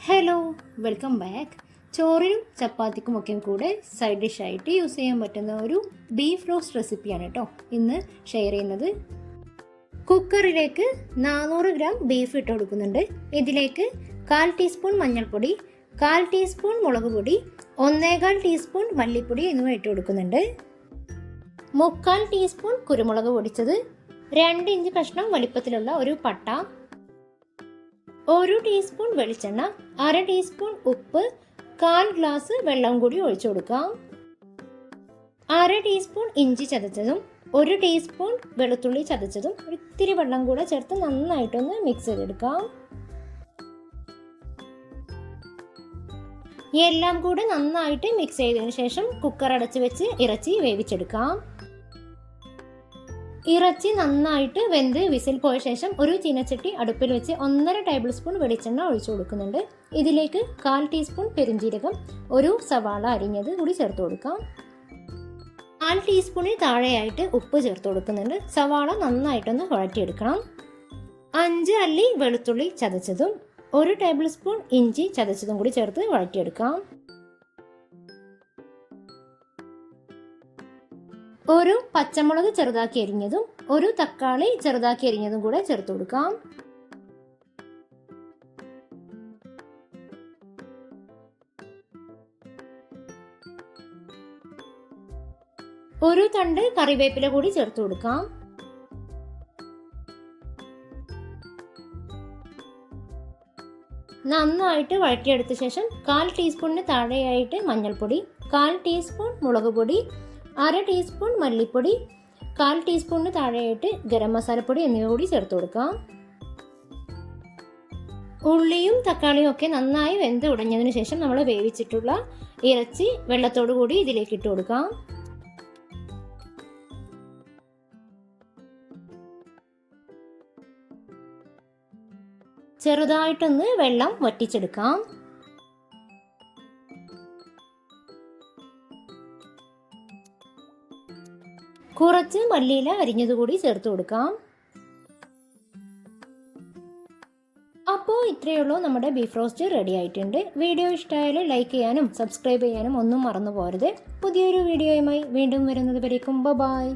Hello, welcome back. ചോറിനും ചപ്പാത്തിക്കുമൊക്കെ കൂടെ സൈഡ് ഡിഷായിട്ട് യൂസ് ചെയ്യാൻ പറ്റുന്ന ഒരു ബീഫ് റോസ്റ്റ് റെസിപ്പിയാണ് കേട്ടോ ഇന്ന് ഷെയർ ചെയ്യുന്നത്. കുക്കറിലേക്ക് 400 ഗ്രാം ബീഫ് ഇട്ട് കൊടുക്കുന്നുണ്ട്. ഇതിലേക്ക് 1/4 ടീസ്പൂൺ മഞ്ഞൾപ്പൊടി, 1/4 ടീസ്പൂൺ മുളക് പൊടി, 1/4 ടീസ്പൂൺ മല്ലിപ്പൊടി എന്നിവ ഇട്ട് കൊടുക്കുന്നുണ്ട്. 1/4 ടീസ്പൂൺ കുരുമുളക് പൊടിച്ചത്, 2 ഇഞ്ച് കഷ്ണം വലിപ്പത്തിലുള്ള ഒരു പട്ട, 1 ടീസ്പൂൺ വെളിച്ചെണ്ണ, 1/2 ടീസ്പൂൺ ഉപ്പ്, 1/4 ഗ്ലാസ് വെള്ളം കൂടി ഒഴിച്ചു കൊടുക്കാം. 1/2 ടീസ്പൂൺ ഇഞ്ചി ചതച്ചതും 1 ടീസ്പൂൺ വെളുത്തുള്ളി ചതച്ചതും ഒരിത്തിരി വെള്ളം കൂടെ ചേർത്ത് നന്നായിട്ടൊന്ന് മിക്സ് ചെയ്തെടുക്കാം. എല്ലാം കൂടെ നന്നായിട്ട് മിക്സ് ചെയ്തതിനു ശേഷം കുക്കർ അടച്ചു വെച്ച് ഇറച്ചി വേവിച്ചെടുക്കാം. ഇറച്ചി നന്നായിട്ട് വെന്ത് വിസിൽ പോയ ശേഷം ഒരു ചീനച്ചട്ടി അടുപ്പിൽ വെച്ച് 1.5 ടേബിൾ സ്പൂൺ വെളിച്ചെണ്ണ ഒഴിച്ചു കൊടുക്കുന്നുണ്ട്. ഇതിലേക്ക് 1/4 ടീസ്പൂൺ പെരുംജീരകം, ഒരു സവാള അരിഞ്ഞത് കൂടി ചേർത്ത് കൊടുക്കാം. 1/4 ടീസ്പൂണിന് താഴെയായിട്ട് ഉപ്പ് ചേർത്ത് കൊടുക്കുന്നുണ്ട്. സവാള നന്നായിട്ടൊന്ന് വഴറ്റിയെടുക്കണം. 5 അല്ലി വെളുത്തുള്ളി ചതച്ചതും 1 ടേബിൾ സ്പൂൺ ഇഞ്ചി ചതച്ചതും കൂടി ചേർത്ത് വഴറ്റിയെടുക്കാം. ഒരു പച്ചമുളക് ചെറുതാക്കി അരിഞ്ഞതും 1 തക്കാളി ചെറുതാക്കി അരിഞ്ഞതും കൂടെ ചേർത്ത് കൊടുക്കാം. ഒരു തണ്ട് കറിവേപ്പില കൂടി ചേർത്ത് കൊടുക്കാം. നന്നായിട്ട് വഴറ്റിയെടുത്ത ശേഷം 1/4 ടീസ്പൂണിന് താഴെയായിട്ട് മഞ്ഞൾപ്പൊടി, 1/4 ടീസ്പൂൺ മുളക് പൊടി, 1/2 ടീസ്പൂൺ മല്ലിപ്പൊടി, 1/4 ടീസ്പൂണിന് താഴെയായിട്ട് ഗരം മസാലപ്പൊടി എന്നിവ കൂടി ചേർത്ത് കൊടുക്കാം. ഉള്ളിയും തക്കാളിയും ഒക്കെ നന്നായി വെന്ത് ഉടഞ്ഞതിന് ശേഷം നമ്മൾ വേവിച്ചിട്ടുള്ള ഇറച്ചി വെള്ളത്തോടു കൂടി ഇതിലേക്ക് ഇട്ട് കൊടുക്കാം. ചെറുതായിട്ടൊന്ന് വെള്ളം വറ്റിച്ചെടുക്കാം. കുറച്ച് മല്ലിയില അരിഞ്ഞതുകൂടി ചേർത്ത് കൊടുക്കാം. അപ്പോൾ ഇത്രയേ ഉള്ളൂ, നമ്മുടെ ബീഫ് റോസ്റ്റ് റെഡി ആയിട്ടുണ്ട്. വീഡിയോ ഇഷ്ടമായാൽ ലൈക്ക് ചെയ്യാനും സബ്സ്ക്രൈബ് ചെയ്യാനും ഒന്നും മറന്നു പോകരുത്. പുതിയൊരു വീഡിയോയുമായി വീണ്ടും വരുന്നത് വരേക്കും ബൈ.